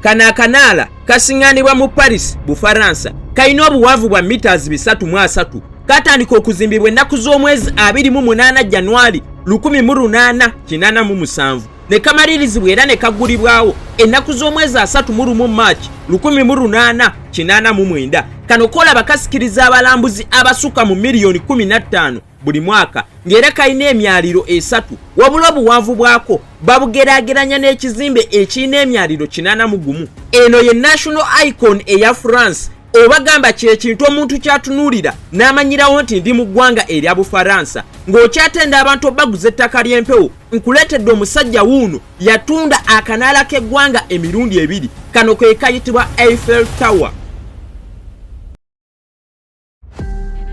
Kano Akanaala kasiŋŋaanibwa mu Paris, Bufaransa, kalina obuwanvu bwa meters 3.3. Katandika okuzimbibwa ennaku z'omwezi 28 Januari 1887 ne kamalirizibwa era ne kaggulibwawo ennaku z'omwezi 31 March 1889. Kano kolaba kasikiriza abalambuzi abasuka mu miliyoni 15 buli mwaka, ng'era kalina emyaliro 3, wabula obuwanvu bwako babugeraageranya n'ekizimbe ekirina emyaliro 81. Eno ye national icon eya France, obagamba kyekintu omuntu kyatunuulira n'amanyirawo nti ndi mu ggwanga erya Bufaransa. Ng'okyatenda abantu baguza ettaka ly'empewo, nkuleetedde omusajja Wuuno yatunda akanaala k'eggwanga emirundi 2. Kano ke kayitibwa Eiffel Tower.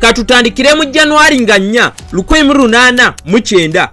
Katutandikire mu Januari nga 4, 1809.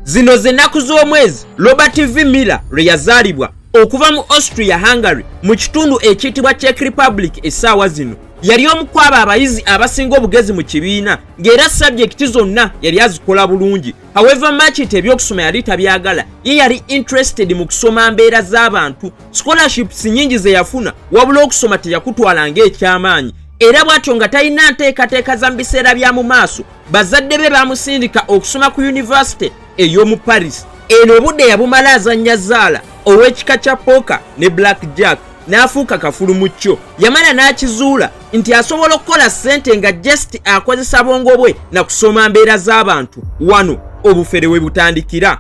Zino z'ennaku z'omwezi Robert V. Miller lwe yazaalibwa okuva mu Austria Hungary mu kitundu ekiyitibwa Czech Republic. Essaawa zino yali omu ku abo abayizi abasinga obugezi mu kibiina, ng'era subject zonna yali azikola bulungi. However much ebyokusoma yali tabyagala, ye yali interested mu kusoma mbeera z'abantu. Scholarships nnyingi ze yafuna, wabula okusoma teyakutwala ng'ekyamaanyi. Era bw'atyo nga talina nteekateeka za mu biseera bya mu maaso, bazadde be bamusindika okusoma ku University ey'omu Paris. Eno obudde yabumala azannya zzaala ow'ekika kya poker ne blackjack, n'afuuka kafulu mu kyo. Yamala n'akizuula nti asobola okukola ssente nga just akozesa bwongo bwe na kusoma mbeera z'abantu. Wano obufere we butandikira.